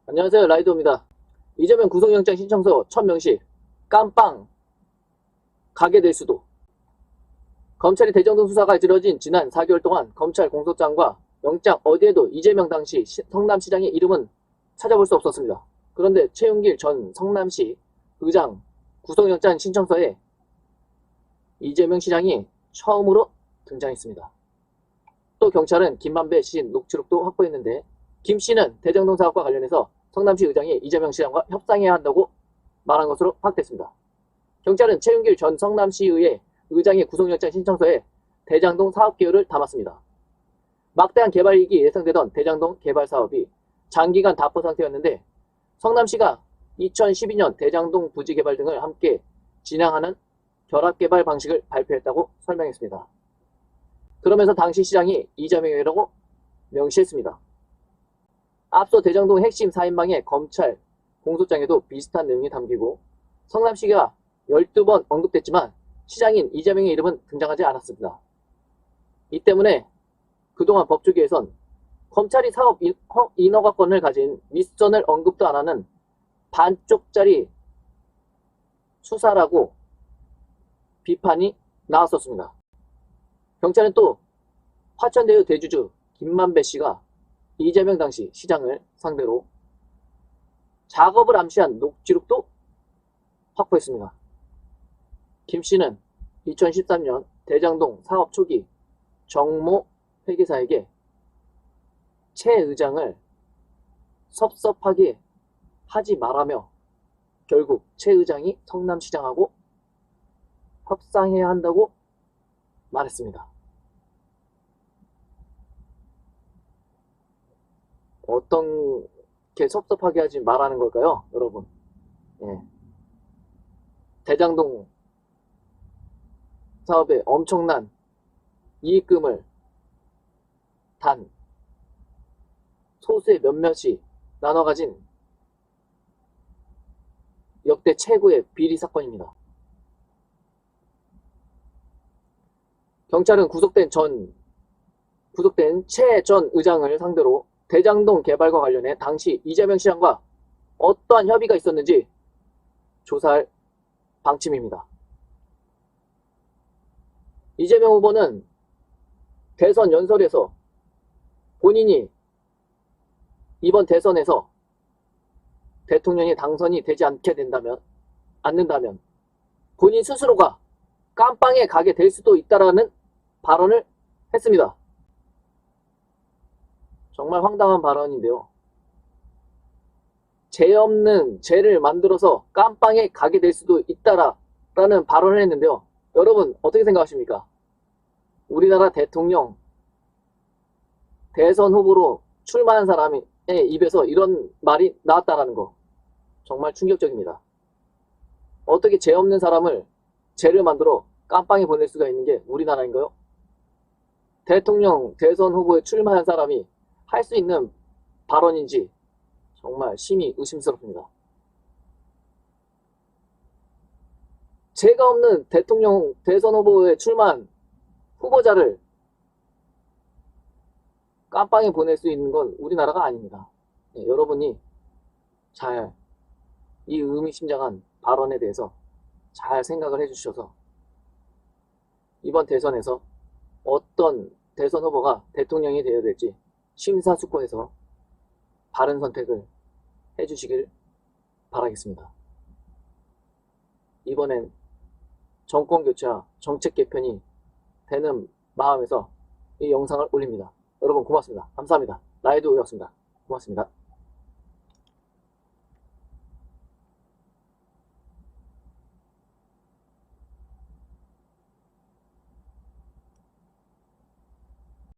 안녕하세요, 라이더입니다. 이재명 구속영장 신청서 첫 명시 깜빵 가게 될 수도. 검찰이 대장동 수사가 이뤄진 지난 4개월 동안 검찰 공소장과 영장 어디에도 이재명 당시 성남시장의 이름은 찾아볼 수 없었습니다. 그런데 최윤길 전 성남시 의장 구속영장 신청서에 이재명 시장이 처음으로 등장했습니다. 또 경찰은 김만배 시신 녹취록도 확보했는데 김 씨는 대장동 사업과 관련해서 성남시 의장이 이재명 시장과 협상해야 한다고 말한 것으로 파악됐습니다. 경찰은 최윤길 전 성남시의회 의장의 구속영장 신청서에 대장동 사업 개요를 담았습니다. 막대한 개발 이익이 예상되던 대장동 개발 사업이 장기간 답보 상태였는데 성남시가 2012년 대장동 부지 개발 등을 함께 진행하는 결합개발 방식을 발표했다고 설명했습니다. 그러면서 당시 시장이 이재명이라고 명시했습니다. 앞서 대장동 핵심 4인방의 검찰 공소장에도 비슷한 내용이 담기고 성남시가 12번 언급됐지만 시장인 이재명의 이름은 등장하지 않았습니다. 이 때문에 그동안 법조계에선 검찰이 사업 인허가권을 가진 윗선을 언급도 안 하는 반쪽짜리 수사라고 비판이 나왔었습니다. 경찰은 또 화천대유 대주주 김만배 씨가 이재명 당시 시장을 상대로 작업을 암시한 녹취록도 확보했습니다. 김 씨는 2013년 대장동 사업 초기 정모 회계사에게 최 의장을 섭섭하게 하지 말라며 결국 최 의장이 성남시장하고 협상해야 한다고 말했습니다. 어떤 게 섭섭하게 하지 말라는 걸까요, 여러분? 예. 대장동 사업에 엄청난 이익금을 단 소수의 몇몇이 나눠 가진 역대 최고의 비리 사건입니다. 경찰은 구속된 최 전 의장을 상대로 대장동 개발과 관련해 당시 이재명 시장과 어떠한 협의가 있었는지 조사할 방침입니다. 이재명 후보는 대선 연설에서 본인이 이번 대선에서 대통령이 당선이 되지 않는다면 본인 스스로가 깜빵에 가게 될 수도 있다라는 발언을 했습니다. 정말 황당한 발언인데요. 죄 없는 죄를 만들어서 깜빵에 가게 될 수도 있다라는 발언을 했는데요. 여러분 어떻게 생각하십니까? 우리나라 대통령 대선 후보로 출마한 사람의 입에서 이런 말이 나왔다라는 거 정말 충격적입니다. 어떻게 죄 없는 사람을 죄를 만들어 깜빵에 보낼 수가 있는 게 우리나라인가요? 대통령 대선 후보에 출마한 사람이 할 수 있는 발언인지 정말 심히 의심스럽습니다. 죄가 없는 대통령 대선 후보에 출마한 후보자를 깜빵에 보낼 수 있는 건 우리나라가 아닙니다. 네, 여러분이 잘 이 의미심장한 발언에 대해서 잘 생각을 해주셔서 이번 대선에서 어떤 대선 후보가 대통령이 되어야 될지 심사숙고해서 바른 선택을 해주시길 바라겠습니다. 이번엔 정권교체와 정책 개편이 되는 마음에서 이 영상을 올립니다. 여러분 고맙습니다. 감사합니다. 라이드오였습니다. 고맙습니다.